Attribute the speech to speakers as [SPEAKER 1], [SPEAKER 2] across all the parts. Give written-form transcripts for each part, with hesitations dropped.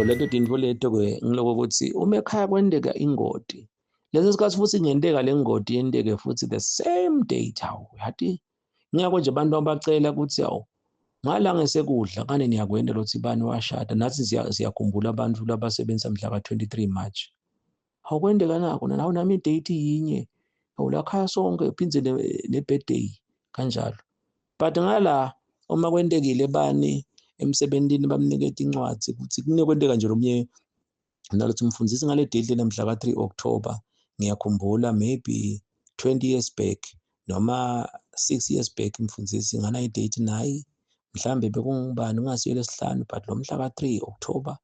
[SPEAKER 1] So lento tintfo leto-ke ngiloko ukuthi uma ekhaya kwenteka ingoti, leso sikhathi futhi ingenteka le ngoti yenteke futhi the same date, hawu yathi ngiyako nje abantu abacela ukuthi hawu ngalanga esekudla ngane niyakwendela ukuthi bani washada, nathi siyakhumbula abantu labasebenza mhla ka-23 March. Hawu kwendeka nakho nawo nami idate yinye, hawu lakhaya sonke phindze ne-birthday kanjalo. But ngala uma kwentekile bani emsebentini bamnikeza incwadi ukuthi kunekwenteka nje lomnye nalothi mfundisi ngale date lena mhla ka-3 October ngiyakhumbula maybe 20 years back noma 6 years back mfundisi ngana idate nayi mhlambe bekungubani ungasiyo lesihlanu but lo mhla ka-3 October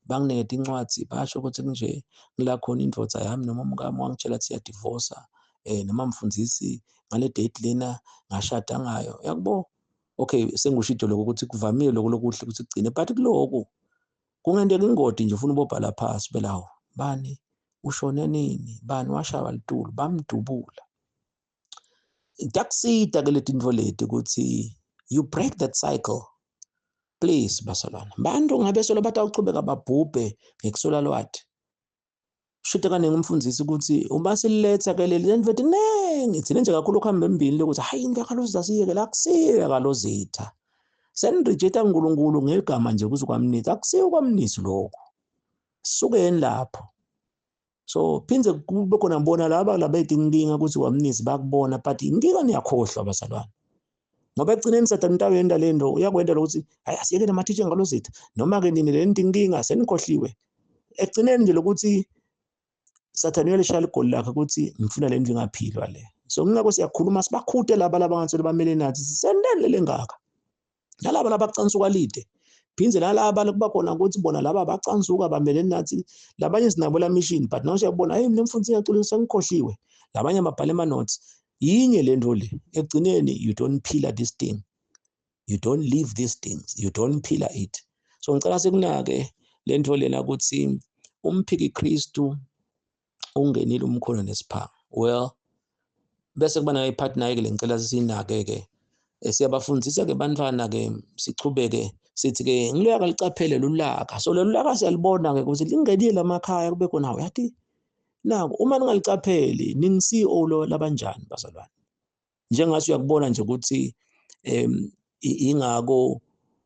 [SPEAKER 1] banginikeza incwadi basho ukuthi kunje ngila khona indvodza yami noma umkami wangitshela ukuthi siyadivorca noma mfundisi ngale date lena ngashada ngayo yakubo. Okay, sengushido lokho ukuthi kuvamile lokho lokuhle ukuthi kugcine but kuloko kungenteka ingodi nje ufuna ubobhala phasi belawo bani ushone nini bani washaya litulu bamdubula. Takusida ke letintfo leti ukuthi you break that cycle please basolwana. Bantu ngabe sola batawuchubeka babhubhe ngekusola lwati. Shuthi kaningi umfundisi ukuthi uma siletha ke leli lento eningi thina nje kakhulu kuhamba embili lokuthi hayi imvakalo zasiyeke la kusiya kalozitha. Senirejecta uNkulunkulu ngegama nje kuze kwamnisi akusiyo kwamnisi lokho. Sukeni lapho. So phindze kube khona bona laba labedinginga ukuthi kwamnisi bakubona but inkinga niyakhohlwa bazalwane. Ngoba egcineni Satan intawenda lento uyakwenda ukuthi hayi asiyeke namathisha ngalozitha noma ke nini le inkinga senikhohliwe. Egcineni nje lokuthi Satan uyalishaya igoli lakhe ukuthi ngifuna le ndlu ingaphilwa le. So ngingakho siyakhuluma sibakhute laba labangathole bamele nathi sisendele lengaka. Nalaba labacansuka lide. Phindze nalaba kuba khona ukuthi bona laba bacansuka bamele nathi labanye sinabo la mission but nawe uyabona hey mina mfundisi ngiyaculisa ngikhohliwe. Labanye babhale ama notes. Yinye lento le egcineni you don't pillar this thing. You don't live these things. You don't pillar it. So ngicela sekunake lento lena ukuthi umphiki Kristu ungenile umkhono nesiphanga. Well bese kuba nayo ipartner ke ngicela sisinake ke siyabafundisa ke bantwana ke sichubeke sithi ke ngiloya kalicaphele lulaka. So lelulaka siyalibona ke ukuthi lingenile lamakhaya kube khona yathi nako uma ningalicapheli ningisi olo labanjani bazalwane. Njengase uyakubona nje ukuthi ingako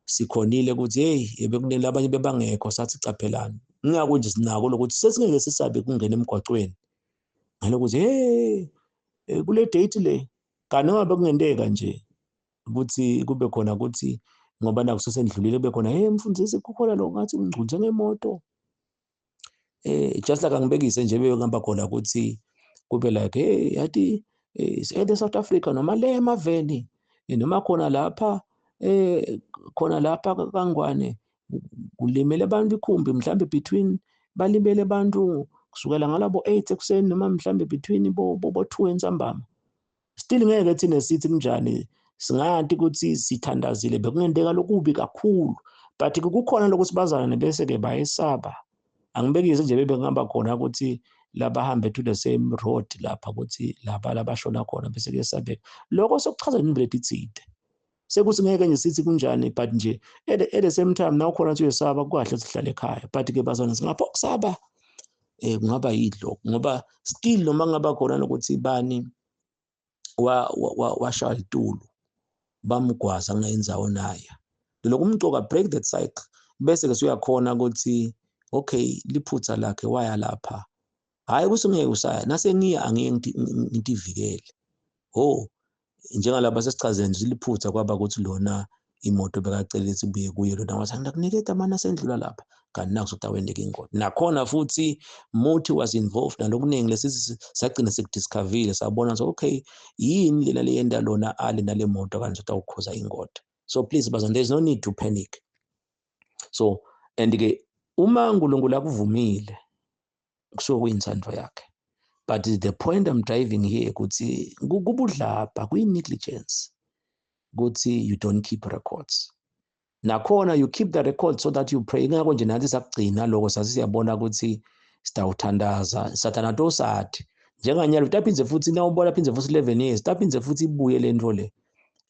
[SPEAKER 1] sikhonile ukuthi hey bekunele abanye bebangekho sathi caphelani. Ngiyako nje sinako lokuthi sesingeke sisabe kungena emgwaqweni. Ngalokuthi hey kule date le kanoma bekungenteka nje ukuthi kube khona ukuthi ngoba naku sesendlulile kube khona hey mfundisi kukhona lo ngathi ungcunze ngemoto. Just like angibekise nje bengihamba khona ukuthi kube like hey yathi South Africa noma le emaveni noma khona lapha kaNgwane kulimele abantu ikhumbi mhlambe between balimele abantu kusukela ngalabo 8 ekuseni noma mhlambe between bo 2 entsambama. Still ngeke thina sithi kunjani singathi ukuthi sithandazile bekungenteka lokubi kakhulu but kukhona lokuthi bazalane bese ke bayesaba. Angibekise nje bengihamba khona ukuthi labahambe to the same road lapha ukuthi laba labashona khona bese kuyesabeka. Lokho sokuchaza indlela ethide. Sekuthi ngeke nje sithi kunjani but nje at the same time naw khona nje uyesaba kwahle sihlale ekhaya but ke bazalwane singapho kusaba kungaba yidlo ngoba still noma ngaba khona ukuthi bani washaya litulu bamgwaza ngayinzawo naye. Lokho umcoka break that cycle bese ke uyakhona ukuthi okay liphutha lakhe waya lapha. Hayi kusengeke usaya nase ngiya angeke ngidivikele. Oh njengalabo sesichazeni nje liphutha kwaba ukuthi lona imoto bekacela ukuthi buye kuye lona wathi nginakunikeza amana sendlula lapha kanti naku sokutawendeka ingoti. Nakhona futhi muthi was involved nalokuningi lesithi sagcina sekudiscoverile sabona so okay yini lela leyenda lona ale nale moto kanje utawukhoza ingoti. So please bazalwane there is no need to panic. So and ke uma uNkulunkulu akuvumile kusuke kuyintsandvo yakhe. But the point I'm driving here ukuthi kubudlapha kuyi-negligence ukuthi you don't keep records. Nakhona you keep the record so that you pray. Ngakho nje nathi sakugcina lokho sasiyabona ukuthi sitawuthandaza Sathana tosathi njenganyalo taphinze futhi nawubona phinze futhi 11 years taphinze futhi ibuye lento le.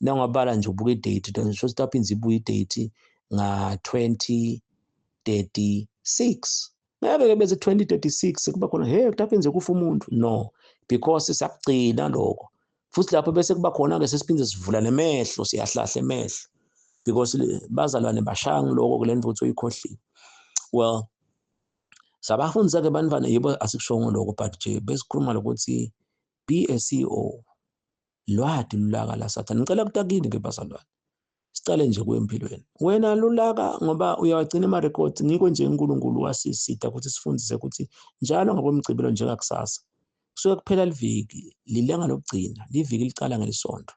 [SPEAKER 1] Nawungabala nje ubuka idate so taphinze ibuye idate nga 2034 6 ngeke beze 2036 kuba khona hey kutaphenze kufa umuntu no because sakugcina lokho futhi lapho bese kuba khona ke sesiphinde sivula nemehlo siyahlahla emehlo because bazalwane bashaya ngiloko kule ndvo ukuthi uyikhohliwe. Well, sabafundisa ke bantwana yebo asikushongo lokho but nje besikhuluma lokuthi be a CEO lwadi lulaka la Sathane. Ngicela kutakini ke bazalwane. Sicale nje kwempilweni. Wena lulaka ngoba uyawagcina ama records ngiko nje uNkulunkulu wasisita ukuthi sifundise ukuthi njalo ngokwemgcibelo njengakusasa. Kusuke kuphela liviki, lilanga lokugcina, liviki licala ngelisonto.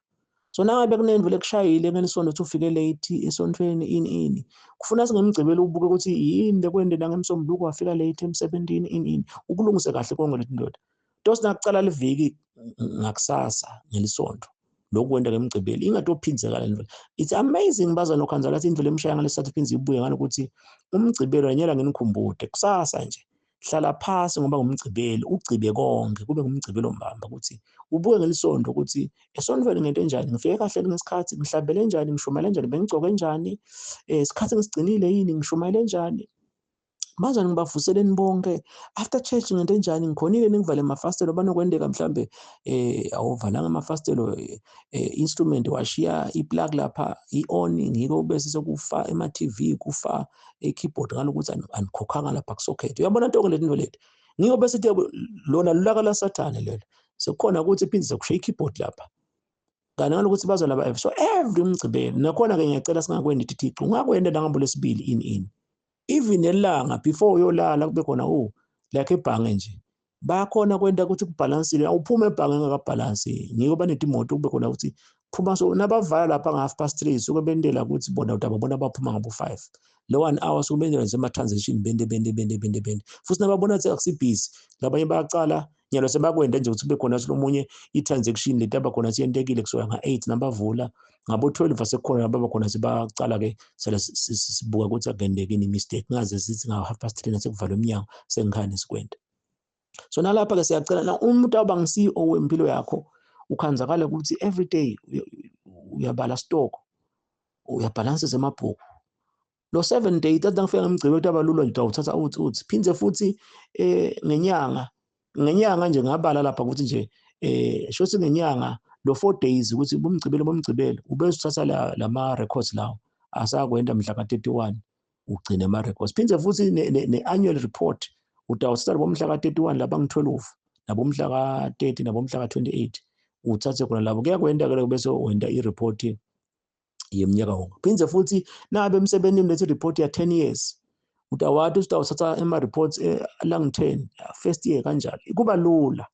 [SPEAKER 1] So nangabe kunendlela ekushayile ngelisonto uthi ufike late esontweni ini. Kufuna singemgcibelo ubuke ukuthi yini lekwende la ngemsombuluko wafika late emsebentini ini. Ukulungise kahle konke lethi ndoda. Tosi nakucala liviki ngakusasa ngelisonto. Lokhu kwenda ngemgcibelo ingatophindiseka le ndlela. It's amazing baza nokhanza lathi indlela emshaya ngalesathu phinzi ibuye ngalo ukuthi umgcibelo yanyela ngenikhumbude kusasa nje. Hlala phasi ngoba ngumgcibelo ugcibe konke kube ngumgcibelo mbamba ukuthi ubuke ngelisonto ukuthi esontweni ngento enjani ngifike kahle ngesikhathi ngihlabele njani ngishumayele njani bengigcoke njani isikhathi ngisigcinile yini ngishumayele njani manje ngibavuseleni bonke after church ngento enjani ngikhonile ngivale amafastelo banokwendeka mhlambe awuvalanga amafastelo instrument washiya iplug lapha i-on ngiko bese sokufa ema-TV kufa e-keyboard ngalokuthi anikhokhanga lapha ku-socket. Uyabona nto leti nto leti ngiko bese lona lulaka la Sathane lelo sekukhona ukuthi iphindise kushiya i-keyboard lapha kanti ngalokuthi bazolaba so every umgcibelo nakhona ke ngiyacela singakwendi tithixo ungakwenda nangambo lesibili ini even elanga before uyolala kube khona like ebhange nje bakhona kwenta ukuthi kubalansile awuphuma ebhange ngakabhalansi ngiko baneti imoto kube khona ukuthi phuma so nabavala lapha nga3:30 suke bendela ukuthi bona utababona baphuma ngabo 5 lo 1 hour suke bendela nje ama transaction bende futhi nababona ukuthi akusibhizi labanye bayacala nyalo sebakwenda nje ukuthi kube khona lomunye i-transaction leti abakhona siyentekile kusuka nga8 nabavula ngabo 12 asekhona ababa khona sibacala ke sibuka ukuthi agendekini imistake ngaze sithi nga 3:30 nasekuvala umnyango sengikhani sikwenda. So nalapha ke siyacela na umuntu awuba ngi-CEO wempilo yakho ukhanzakala ukuthi every day uyabala stock uyabalansisa emabhuku lo 7 days tathi ngifika ngemgcibelo ukuthi abalulwa nje uthatha uthi phindze futhi ngenyanga nje ngabala lapha ukuthi nje shothi ngenyanga lo 4 days ukuthi bomgcibelo ubese uthatha lama records lawo asakwenda mhla ka31 ugcina ama records phindze futhi ne-annual report utawusala bomhla ka31 laba ngi12 nabomhla ka30 nabomhla ka28 uthathe khona labo kuyakwenda ke bese wenda i-report yeminyaka wonke phindze futhi nabe emsebenzini lethi report ya 10 years utawathu utawuthatha ema reports lang10 first year kanjalo kuba lula.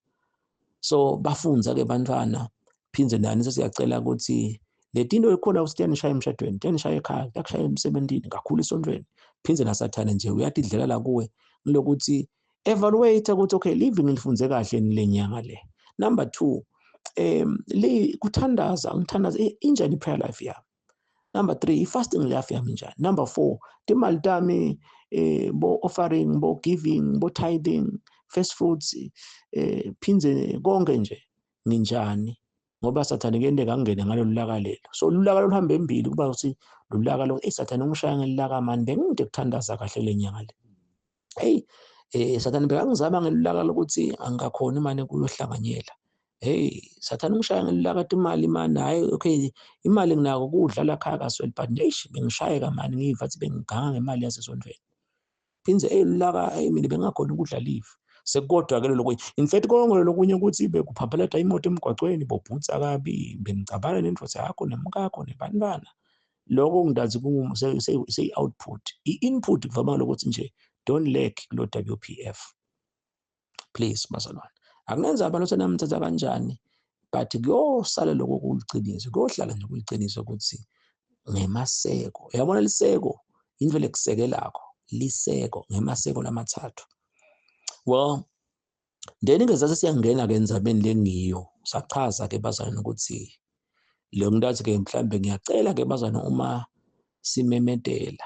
[SPEAKER 1] So bafunza ke bantwana phindze nani sesiyacela ukuthi letinto ekhona usitiyanishaya emshadweni tiyanishaya ekhaya takushaya emsebenzini kakhulu esontweni phindze naSathane nje uyatidlela la kuwe lokuthi evaluate ukuthi okay living ngifunze kahle lenyanga le. Number 2 kuthandaza ngithandaza injani prayer life yami. Number 3 fasting life yami njani. Number 4 timali tami bo offering bo giving bo tithing first fruits phindze konke nje nginjani ngoba Sathane kuyendeka ngene ngalo lulaka lelo. So lulaka luhamba embili kuba uthi lulaka lo Sathane ungishaya ngelulaka mani bengide kuthandaza kahle lenyanga le. Sathane bekangizama ngelulaka lokuthi angakhona imali kuyohlanganyela. Sathane ungishaya ngelulaka imali mani hayi okay imali nginako kudlala khaya kaswele but bengishayeka mani ngiva ukuthi bengiganga ngemali yasesontweni. Phindze lulaka mina bengakhona ukudla live. Sekodwa ke lokho in fact konke lokunye ukuthi bekuphaphaletha imoto emgwaqweni bobhutsa kabi bengicabana nendvodza yakho nemkakho nebantwana lokho ngidazi say output i-input kuvama lokuthi nje don't lack lo WPF please bazalwane akunenza abantu senamthatha kanjani but kuyosala lokho kuliqiniso kuyohlala nje kuliqiniso ukuthi ngemaseko uyabona liseko into lekusekelakho liseko ngemaseko lamathathu. Well, then ngezase siyangena ke endzabeni lengiyo sachaza ke bazalwane ukuthi lo ngidathi ke mhlambe ngiyacela ke bazalwane uma simemedela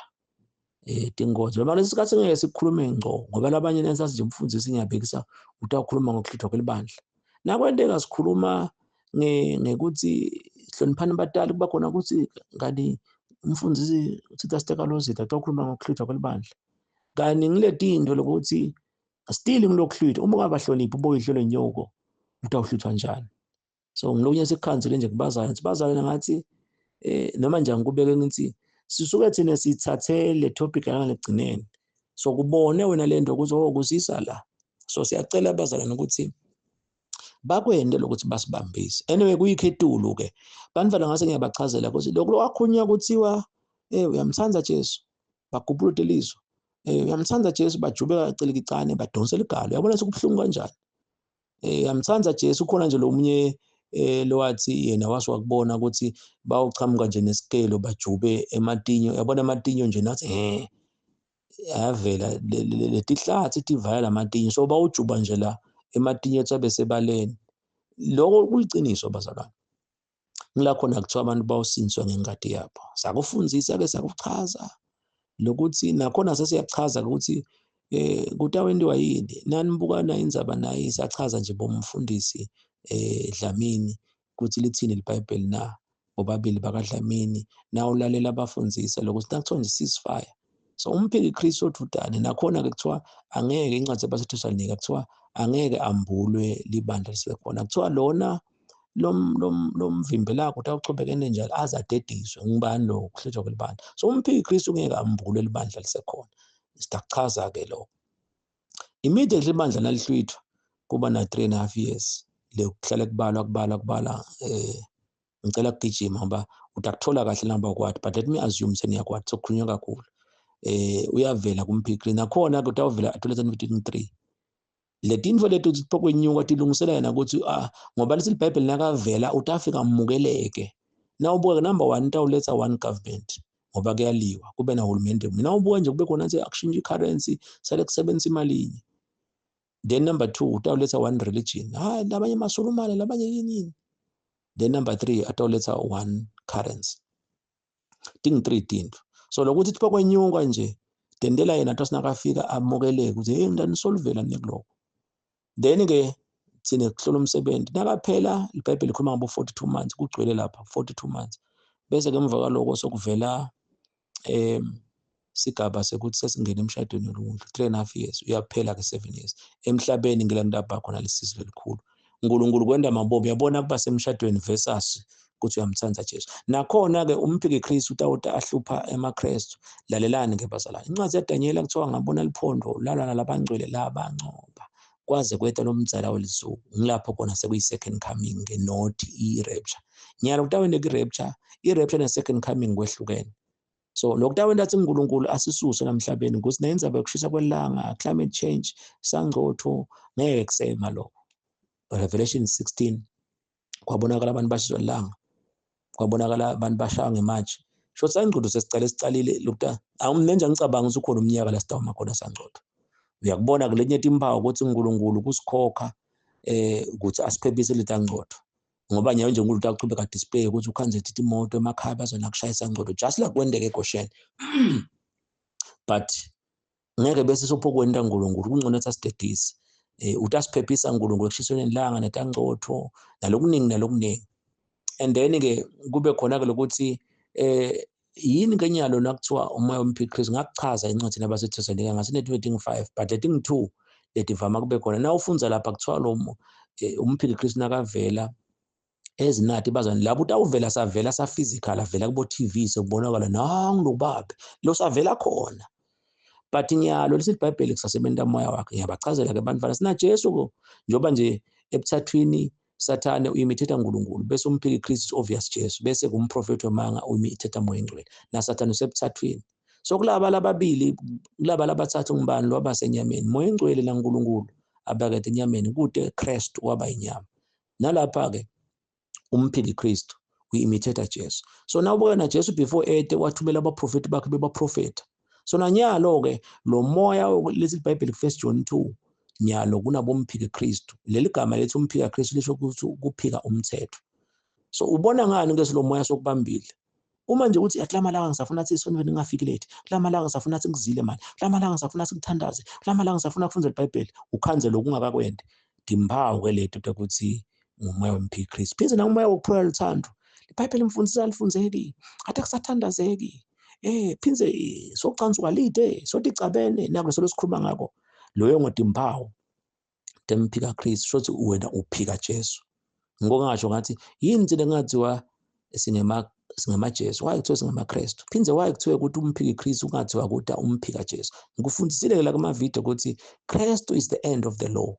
[SPEAKER 1] tingozo ngoba lesikhathi ngeke sikhulume ngco ngoba labanye nensathi nje umfundisi ngiyabhekisa utakhuluma ngokuhlithwa kwelibandla nakwenteka sikhuluma ngekuthi hloniphani abatali kuba khona ukuthi ngani umfundisi uthi Sister Kalozitha utakhuluma ngokuhlithwa kwelibandla kani ngiletinto lokuthi still ngilokuhlwitha uma ungabahloniphi ubuye ihlelo nyoko utawuhluthwa njani. So ngilokunye sikukhanzile nje kubazalwane sibazalwane ngathi noma nje ngikubeke ngithi sisuke thina sithathe le topic langegcineni so kubone wena lento ukuzisa la. So siyacela abazalwane ukuthi bakwende lokuthi basibambise. Anyway kuyikhetulu ke bantwana ngase ngiyabachazela ukuthi lokho akhunya kuthiwa uyamthanda Jesu bagubhulude lizwe, uyamthanda Jesu bajubeka cilikicane badonsela igalo. Uyabona sekubuhlungu kanjani. Uyamthanda Jesu khona nje lo munye lo wathi yena waswakubona ukuthi bawuchamuka nje nesikelo bajube ematinyo. Uyabona amatinyo nje nathi ayavela letihlathi tivaya lamatinyo so bawujuba nje la ematinyo ethu abesebaleni. Lokho kuliciniso bazalwane. Ngila khona kuthiwa abantu bawusiniswa ngengadi yabo. Sakufundzisa ke sakuchaza lokuthi nakhona sesiyachaza ukuthi kutawendiwa yini nani buka na indzaba naye siyachaza nje bomfundisi Dlamini ukuthi lithini iBhayibheli na bobabili bakaDlamini na ulalela abafundzisa lokuthi nakuthiwa nje ceasefire. So umphiki Kristu othudane nakhona ke kuthiwa angeke incwadi yabaseThesalonika kuthiwa angeke ambulwe libandla lisekhona. Kuthiwa lona lomvimbe lakho utawuchobekene njalo azadediswe ngubani lo kuhletshwa kwelibandla. So umphiki Kristu ngeke ambulwe libandla lisekhona. Sitachaza ke lo. Immediately ibandla nalihlwithwa kuba na 3.5 years lekuhlale kubalwa ngicela kugijima ngoba utakuthola kahle namba kwati but let me assume seniyakwati sokukhulunywa kakhulu. Uyavela kumphiki Kristu nakhona ke utawuvela 2023. Le tinto leto zipokwenyuka tilungisela yena ukuthi ngoba lesi iBhayibheli nakavela utafika amukeleke. Na ubuka number 1 utawuletha one government ngoba kuyaliwa kube na hulumende. Mina ubuka nje kube khona nje akushintsha currency sale kusebenzisa imali yinye. Then number 2 utawuletha one religion. Labanye masulumane labanye yini. Then number 3 atawuletha one currency. Ting 3 tinto. So lokuthi tipokwenyuka nje tendela yena tosinakafika amukeleke ukuthi ngani solvela nekuloko. Then ke sine kuhlola umsebenzi nakaphela iBhayibheli ikhuluma ngabo 42 months kugcwele lapha 42 months bese ke emva kwaloko sokuvela sigaba sekuthi sesingena emshadweni olungu 3.5 years uyaphela ke 7 years emhlabeni ngelandaba khona lesizwe elikhulu uNkulunkulu kwenda mabobo yabona kuba semshadweni versus ukuthi uyamthanda Jesu. Nakhona ke umphiki Kristu utawuta ahlupha emaKristu lalelani ke bazalwane. Incwadi yaDaniel kuthiwa ngabona liphondo lalana labangcwele labancoba kwaze kwetha lomdzala welisuku. Ngilapho khona sekuyi second coming ke not i-rapture. Nyalo kutawende i-rapture ne-second coming kwehlukene. So lokutawenda athi uNkulunkulu asisuse namhlabeni ukuthi nayenzaba yokushisa kwelanga climate change sangcotho ngeke kusema lokho. Revelation 16 kwabonakala abantu bashiswa ilanga kwabonakala abantu bashaya ngemaji. Sho sangcotho sesicalile lokuta awumenza ngicabanga ukuthi ukhona umnyaka la sitawuma khona sangcotho. Uyakubona ke lenye timpawu ukuthi uNkulunkulu kusikhokha ukuthi asiphephise letangcotho ngoba nyayo nje uNkulunkulu utaqhubeka display ukuthi ukhanze thithi imoto emakhaya bazona kushayisa ngcotho just like kwendeke eGoshen. But ngeke bese sophokwenda uNkulunkulu kungcono asidedise utasiphephisa uNkulunkulu kushisweni ilanga netangcotho nalokuningi. And then ke kube khona ke lokuthi yini kenyalo nakuthiwa umoya womphiki Kristu ngakuchaza incwadi yabaseThesalonika ngasine 25 but I think 2 letivama kube khona na ufunza lapha kuthiwa lo umphiki Kristu nakavela ezinathi bazana lapho utawuvela savela sa physical avela kubo TV sekubonakala nangu lobabe lo savela khona. But nyalo lesi iBhayibheli kusasebenta umoya wakhe ngiyabachazela ke bantwana sina Jesu njoba nje ebuthwathwini Sathane uimitate uNkulunkulu bese umphiki Kristu obvious Jesu bese kumprofeti wamanga uimitate umoya engcwele na Sathane usebuthathwini. So kulaba lababili kulaba labathathu ngibani lo abasenyameni moya engcwele la uNkulunkulu abakade enyameni kude Kristu waba inyama. Nalapha ke umphiki Kristu uimitate Jesu. So nawubuka na Jesu before wathumela abaprofeti bakhe bebaprofeta. So nanyalo ke lo moya lesi iBhayibheli First John 2 nyalo kunabomphiki Kristu. Leli gama lethi umphiki Kristu lisho ukuthi kuphika umthetho. So ubona ngani ke lo moya sokubambile. Uma nje uthi aklamalanga ngisafuna ukuthi isonweni ngingafiki late. Klamalanga ngisafuna ukuthi ngizile manje. Klamalanga ngisafuna ukuthi ngithandaze. Klamalanga ngisafuna ukufunda iBhayibheli. Ukhanze lokungakakwende. Dimpawu ke lethu ukuthi umoya womphiki Kristu. Pheze na umoya wokuphola luthando. iBhayibheli imfundisa alifunzeki. Athe kusathandazeki. phinze socansi kwalide soticabene nako lesikhuluma ngako loyo ngodimpawu temphika Kristu shothi wena uphika Jesu ngokungasho ngathi yini into engathiwa singema Jesu why kuthiwa singama Kristu phinze why kuthiwa ukuthi umphiki Kristu ungathiwa ukuthi umphika Jesu ngikufundisile la kuma video ukuthi Kristu is the end of the law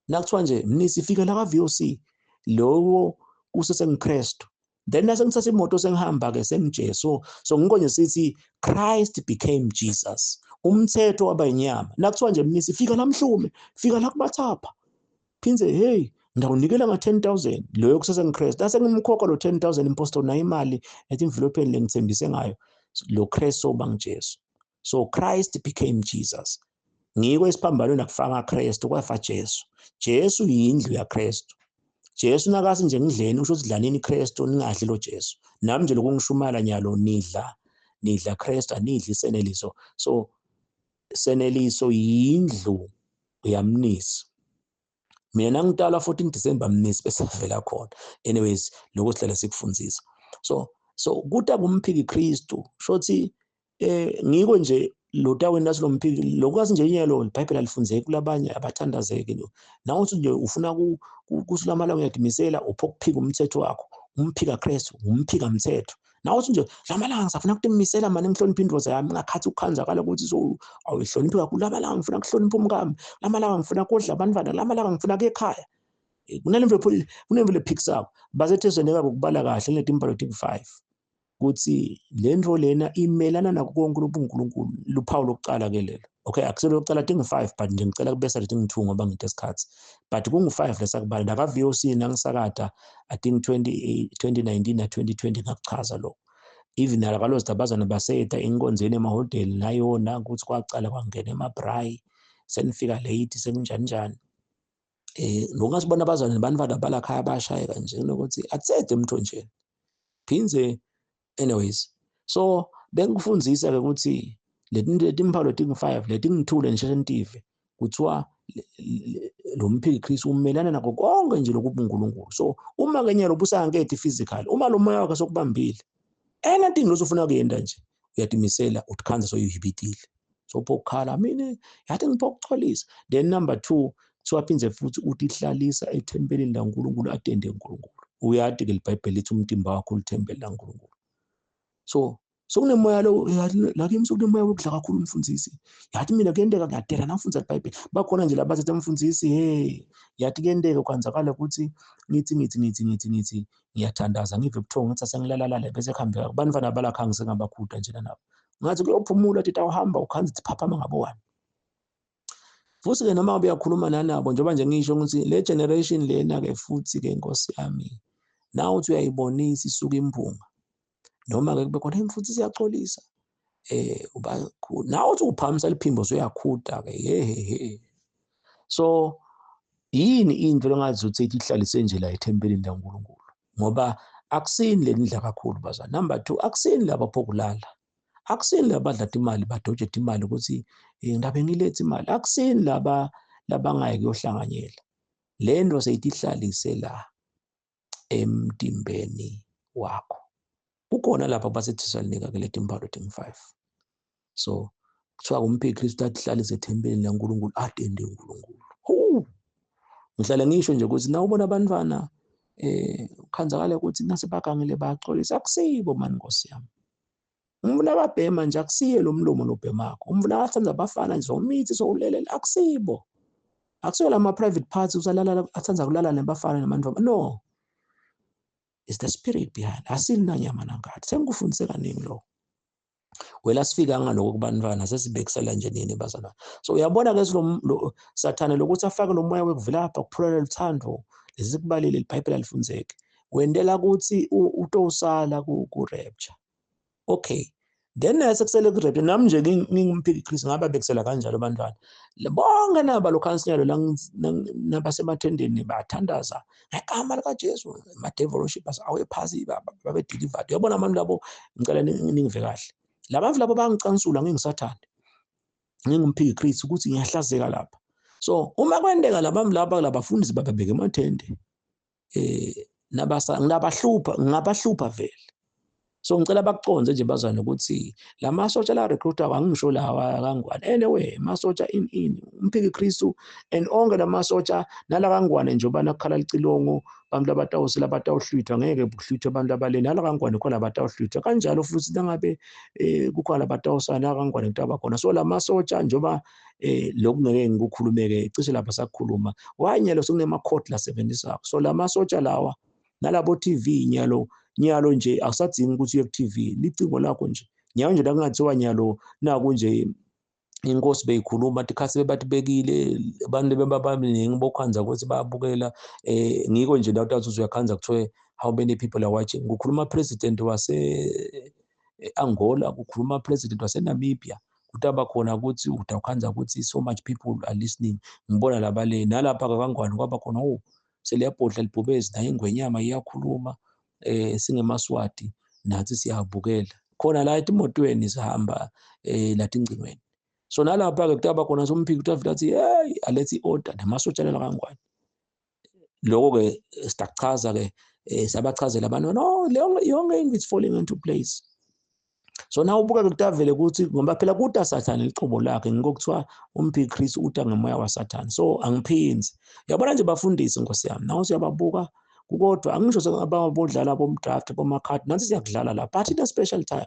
[SPEAKER 1] nakuthiwa nje mnisifika la ka VOC lowo kusesengikristu then nase ngithatha imoto sengihamba ke sengijesu so ngikonje sithi Christ became Jesus umthetho waba inyama nakuthiwa nje mnisifika namhlume fika la kubathapha phinze hey ngawunikela nga10,000 loyo kusesengikristu nase ngimkhokha lo 10,000 imposto na imali etimvilopeni lengithembise ngayo lo Kristu soba ngijesu so Christ became Jesus ngiko isiphambano nakufaka Kristu kwafa Jesu Jesu yindlu yaKristu Jesu nakasi nje ngidleni usho sidlanini Kristu ningadli lo Jesu nami nje lokungishumala nyalo nidla Kristu anidli seneliso so seneliso yindlu yamnisi mina ngitala 14 December mnisi bese vela khona anyways lokho sihlala sikufundzisa so kuta kumphiki Kristu shothi ngiko nje lo taweni nasilomphiki lokwazi nje inyalo iBhayibheli alifundzeki kulabanye abathandazeki nawe uthi nje ufuna kusilamala uyadimisela uphokuphika umthetho wakho umphika Kristu umphika mthetho nawe uthi nje lamalanga ngifuna ukudimisela manje ngihlonipha indvoza yami ngakhathi ukukhanzakala ukuthi so awuhloniphi kakhulu lamalanga ngifuna ukuhlonipha umkami lamalanga ngifuna kodla abantwana lamalanga ngifuna ekhaya kunemvelo phikisako basethezweneka ukubala kahle letimbalo 5 kuthi lento lena imelana nakho konke uNkulunkulu luphawu lokuqala ke lelo okay akuselo lokuqala 5 but nje ngicela kubesa lethi ngi2 ngoba ngide isikhathi but kungu5 lesakubala naka VOC nangisakada I think 2019 na 2020 ngakuchaza lo even nalakalo sidabazana basetha inkonzeni emahotel nayona ukuthi kwaqala kwangena emabray senifika late sekunjani nokasibona abazana bantu bala khaya bashaya kanje nokuthi atsethe emthonjeni phinze anyways so bengikufundzisa ke ukuthi letimpalo ting5 letingithule ngishentive kuthiwa lo mphiki Kristu umelana nakho konke nje lokubuNkulunkulu so uma ke nyalo busangethi physical uma lo moya wakhe sokubambile anything losofuna kuyenda nje uyadimisela uthikhanza soyihibitile so phokukhala mina yathi ngiphokuxolisa then number 2 kuthiwa phinze futhi utihlalisa ethempelini laNkulunkulu atende uNkulunkulu uyati ke iBhayibheli lithi umtimba wakho ulithempeli laNkulunkulu so kunemoya lo lakimi sokunemoya wokudla kakhulu umfundisi yathi mina kuyendeka ngiyadela nafundza iBhayibheli bakhona nje labathi umfundisi hey yathi kuyendeka kwanzakala ukuthi nithi ngiyathandaza ngive ubuthongo ngathi sengilalala bese khambeka kubantwana balakha ngisengabakhuda nje nabo ngathi kuyophumulathi awuhamba ukhanza ithi phaphama ngabo1 futhi ke noma uyakhuluma nanabo njengoba nje ngisho ukuthi le generation lena ke futhi ke Nkosi yami nawe uthi uyayibonisa isuka imphunga noma ke kube khona imfuthi siyaxolisa nawe uthi uphamisa liphimbo usuyakhuda ke he so yini into lengazi ukuthi ihlalise nje la ethempelini laNkulunkulu ngoba akusini lenidla kakhulu bazana number 2 akusini laba phokulala akusini labadla imali badoje imali ukuthi ngabe ngilethe imali akusini laba ngaye kuyohlanganyela lento seyithihlalise la emtimbeni wakho ukhona lapha baseThesalonika ke letimbalo 5 so kuthiwa umphiki Kristu athihlalise ethempelini laNkulunkulu atende uNkulunkulu ngihlala ngisho nje ukuthi na ubona abantwana ukhanzakala ukuthi nase bagangile baxolisa akusibo mani Nkosi yami umfuna ababhema nje akusiye lo mlomo nobhemakho umfuna athanza abafana nje umithi sowulelela akusibo akusiyo lama private parts usalala athanza kulala nebafana namantombi no is the spirit behind asina nyama nangathi sengikufundise kaningi lo wela sifika ngaloko kubantwana sesibekisela nje nini bazana so uyabona ke lo sathane lokuthi afake lo moya wekuvilapha kuphulela uthando lesikubalile iBhayibheli alifundzeki wendela ukuthi utosala ku rapture okay then nasekusele ku rapture nami nje ngingumphiki Kristu ngaba bekisela kanjalo abantwana bonke naba lo khansinyalo la nabasemathendeni bathandaza ngegama lika Jesu ama devil worshipers awe phasi babe delivered uyabona abantu labo ngicela ningive kahle labantu labo bangicansula ngingisathanda ngingumphiki Kristu ukuthi ngiyahlazeka lapha so uma kwendeka labafundisi bababeke emathende ngabahlupa vele So ngicela bakuconze nje bazana ukuthi la masotsha la recruiter angisho lawa kangwane. Anyway, masotsha in umphiki Kristu and onke la masotsha nala kangwane njengoba nakukhala licilongo abantu labatawusela batawuhlwithwa ngeke buhlwithwe abantu abaleni nala kangwane khona batawuhlwithwa kanjalo futhi nangabe kukhona batawusana kangwane kutaba khona. So la masotsha njengoba lokungeke ngikukhulumeke cishe lapha sakukhuluma wanyalo sekunema court la sebenzisako. So la masotsha lawa nalabo TV nyalo nje akusadingi ukuthi uye ku-TV licingo lakho nje nyawo nje lakungathiwa nyalo naku nje inkosi beyikhuluma tikhathi bathi bekile abantu bebabaningi bokhanza ukuthi bayabukela ngiko nje la uthi uzuyakhanza kuthiwe how many people are watching. Kukhuluma president wase Angola, kukhuluma president wase Namibia, kutaba khona ukuthi utawukhanza ukuthi so much people are listening. Ngibona labale nalapha kangwane kwaba khona seliyabhodla libhubezi nayo ingwenyama iyakhuluma singemaswati nathi siyabukela khona la emotweni sihamba lathi ingcingweni. So nalapha-ke kutaba khona somphiki utavila athi hey alethi order namasotsha la kangwane. Lokho-ke sidakuchaza-ke sabachazela abantu no yonke into is falling into place. So na ubuka-ke kutavele ukuthi ngoba phela kuta Sathane ixhobo lakhe ngikokuthiwa umphiki Kristu uta ngomoya waSathane. So angiphinzi yabona nje bafundisi Nkosi yami nawo siyababuka kodwa angisho sebabodlala bomdraft bomakhadi nathi siyakudlala la but in a special time.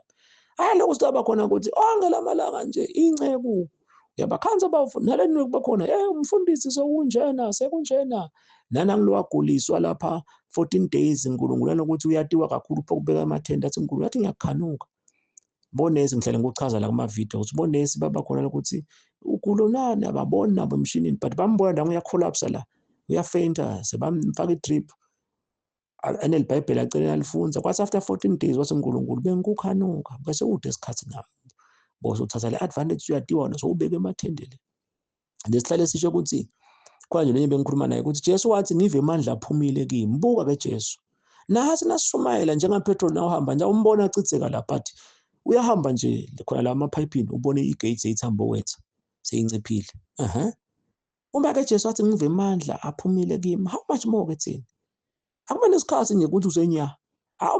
[SPEAKER 1] Lokho sitaba khona ukuthi onke lamalanga nje inceku uyabakhanza naleni kuba khona umfundisi sokunjena sekunjena nanangilowaguliswa lapha 14 days uNkulunkulu ukuthi uyatiwa kakhulu phokubeka amathenda athi uNkulunkulu athi ngiyakhanuka. Bonesi ngihlale ngokuchaza la kuma video ukuthi bonesi baba khona ukuthi ukulonana ababoni nabo emshinini but bambona la uyacollapse la uyafainta sebamfaka idrip anelibhayibheli aceleni alifunza kwathi after 14 days wathi uNkulunkulu bengikukhanuka bese ude isikhathi nami boso uthatha le advantage uyatiwa wona so ubeke emathendele. Lesihlale sisho ukuthi khona nje lenye bengikhuluma naye ukuthi Jesu wathi ngive amandla aphumile kimi. Buka ke Jesu nathi nasishumayela njengaPetrol na uhamba nje umbona acitheka la but uyahamba nje khona la amaphayiphini ubone igates eyithamba wethu seyinciphile. Uma ke Jesu wathi ngive amandla aphumile kimi, how much more ke thina? Akube nesikhathi nje ukuthi usenya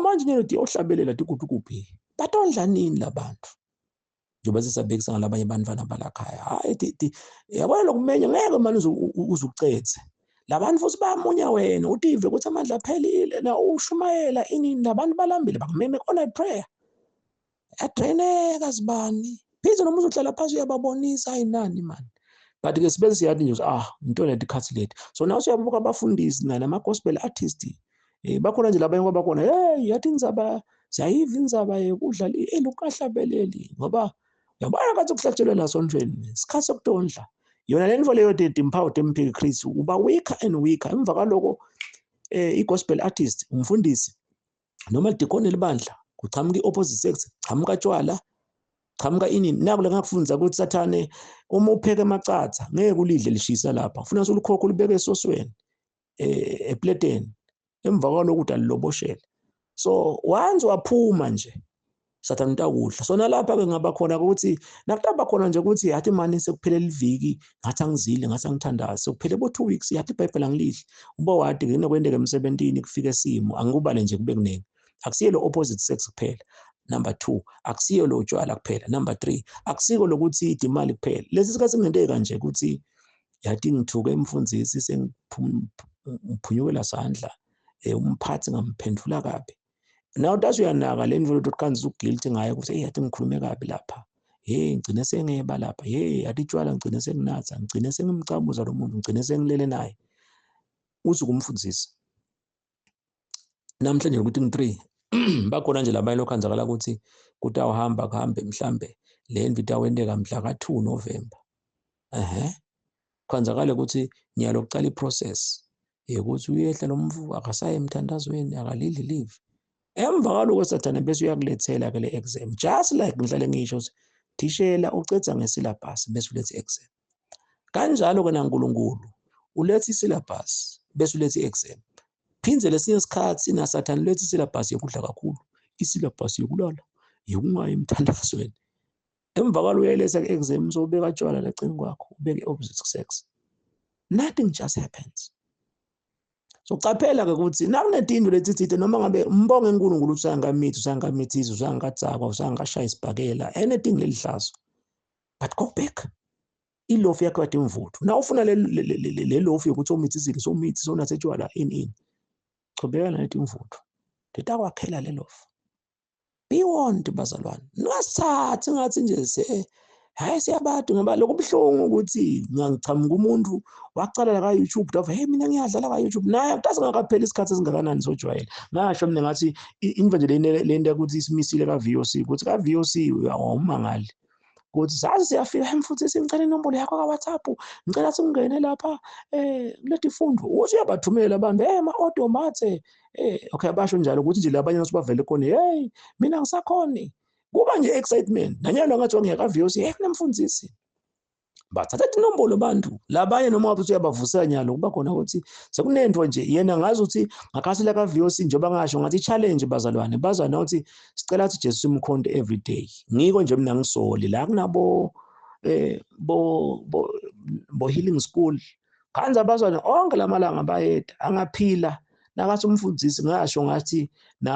[SPEAKER 1] manje nje ohlabelela tikuphi batondla nini labantu njengoba sisabhekisa ngalabanye bantwana balakhaya yabona lokumenya ngeke manje uzucethe labantu futhi bayamunya wena utive ukuthi amandla aphelile na ushumayela inini labantu balambile bakumeme khona iprayer adraineka zibani pheze noma uzohlala phansi uyababonisa ayinani mani. But ke sibe siyathi nje into leti ikhathi leti. So nawe uyabuka abafundisi nama gospel artists bakhona nje labanye kwabakhona yathi indzaba siyayiva indzaba yekudlala lukahlabeleli ngoba yabona kathi kuhlatshelwe la sonjweni isikhathi sokutondla yona le nto leyo timpawu temphiki Kristu uba weaker and weaker. Emva kaloko i-gospel artist umfundisi noma lidikoni libandla kuchamuka i-opposite sex chamuka tshwala chamuka inini naku lengakufunza ukuthi Sathane uma upheka emacatha ngeke ulidle lishisa lapha ufuna usulikhokha ulibeke esosweni epleteni emva kwalokho ukuthi aliloboshele. So once waphuma nje Sathane utakudla. So nalapha ke ngaba khona ukuthi nakutaba khona nje ukuthi yathi manje sekuphelele iviki ngathi angizile ngathi angithandaza sekuphele bo 2 weeks yathi iBhayibheli angilidli uba wathi ke kunokwendeka emsebentini kufika isimo angikubale nje kube kuningi akusiye lo opposite sex kuphela. Number 2 akusiyo lo tshwala kuphela. Number 3 akusiko lokuthi idimali kuphela. Lesi sikhathi singenteka nje ukuthi yathi ngithuke emfundisi sengiphunyukela sandla umphathi ngamphendula kabi. Now that's uyanaka le ndlela ukuthi guilty ngayo ukuthi yathi ngikhulume kabi lapha ngigcine sengeba lapha yathi tshwala ngigcine senginatha ngigcine sengimcabuza lo muntu ngigcine sengilele naye usuku umfundisi. Namhlanje ukuthi ngi3 bakhona nje labanye lokhanzakala ukuthi kutawuhamba kuhambe mhlambe le nto awendeka mhla ka2 November khanzakala ukuthi nyalo kuqala iprocess ukuthi uyehla lo mvu akasaye emthandazweni akalidli live. Emva kaloko Sathane bese uyakulethela ke le exam just like ngihlale ngisho thishela ucetha ngesyllabus bese ulethe exam. Kanjalo ke naNkulunkulu uletha isyllabus bese uletha iexam. Phinze lesinye isikhathi na Sathane uletha isyllabus yokudla kakhulu, isyllabus yokulala, yokungayi emthandazweni. Emva kwalo uyayiletha ke-exam sobeka tshwala lacini kwakho ubeke opposite sex. Nothing just happens. So caphela ke ukuthi nakunedinto lethithithe noma ngabe mbonge uNkulunkulu usangamithiza usangatsakwa usangashaya isibhakela anything lelihlazo but go back ilofu yakho kade imvuthu na ufuna le lofu yokuthi omithizile somithi sonathe tshwala ini chobeka nathi imvuthu nditakwakhela le lofu be warned bazalwane ningasithathi ngathi nje hayi siyabade ngoba lokubuhlungu ukuthi ngichamuka umuntu wacala la YouTube dafa hey mina ngiyadlala ka YouTube naye kutazi ngakaphela isikhathi esingakanani sojwayela ngasho mina ngathi inva nje lento ukuthi isimisile ka VOC ukuthi ka VOC awumangali ukuthi sazi siyafika mfuthu simcela inombolo yakho ka WhatsApp ngicela singene lapha kulethi fundo uthi uyabathumela abantu ma automate okay abasho njalo ukuthi nje labanye nasibavele khona hey mina ngisakhona kuba nje excitement nanyalo ngathi ngiyaka VOC kunemfundisi bathatha inombolo bantu labanye noma ngabe uyabavusa nyalo kuba khona ukuthi sekunento nje yena ngazi ukuthi ngakhansela ka VOC njengoba ngasho ngathi challenge bazalwane bazana ukuthi sicela ukuthi Jesu simkhonde every day ngiko nje mina ngisoli la kunabo bo healing school khanza abazwana onke lamalanga bayeda angaphila nakathi umfundisi ngasho ngathi na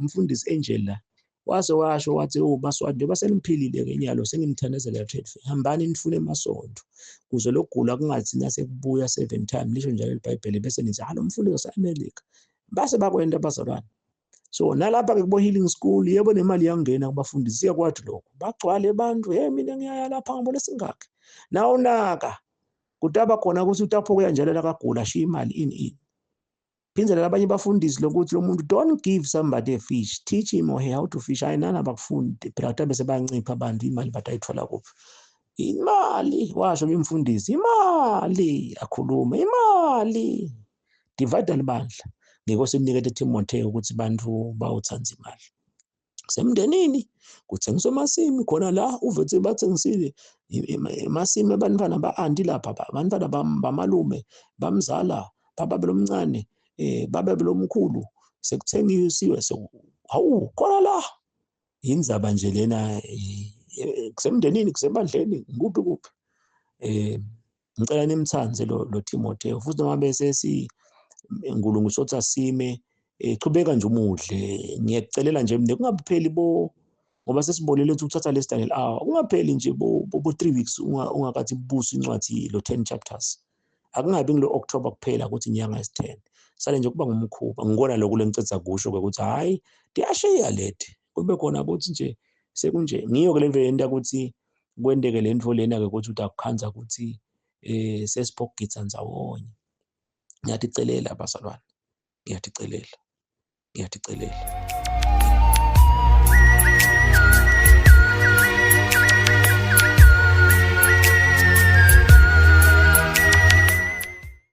[SPEAKER 1] umfundisi Angela washo wathi baswadi basenimphilile ngenyalo sengimthandazela trade fair hambani nifune emasonto kuze lokugula kungathi nasekubuya 7 times lisho njalo iBhayibheli bese nithi lo mfundisi waseAmerica base bakwenda abazalwane so nalapha ke kubo healing school yebo nemali yangena kubafundisi yakwathi lokho bagcwale abantu mina ngiyaya lapha ngibona singakhe nawo naka kutaba khona ukuthi utapho njalo lakagula shiya imali ini phindela abanye bafundisi lokuthi lo muntu don't give somebody a fish teach him or her how to fish ayinana bakufundi phela bese bayancipha abantu imali batayithola kuphi imali washo umfundisi imali akhuluma imali divide libandla ngeke simnikele Timotheo ukuthi bantu bawuthanza imali semndenini kuthengiswa amasimi khona la uvethe bathengisile amasimi abantwana ba-anti lapha abantwana bamalume bamzala baba belomncane baba belomkhulu sekuthengisiwe hawu khona la indzaba nje lena kusemndenini kusebandleni kuphi ngicela nimthanze lo Timotheo futhi noma bese ngulungu sothi asime chubeka nje umudle ngiyakucelela nje mne kungapheli ngoba sesibolele ukuthi uthatha lesi Daniel ungapheli nje bo 3 weeks ungakathi busa incwadi lo 10 chapters akungabi ngilo October kuphela ukuthi inyanga isi10 sale nje kuba ngumkhuba ngikona lokho lengicetha kusho ukuthi hayi ndiyashiya lethe kube khona ukuthi nje sekunje ngiyo ke lento yenta ukuthi kwendeke lento lena ke ukuthi utakukhanza ukuthi sesipokugitsa ndzawonye ngiyaticelela bazalwane ngiyaticelela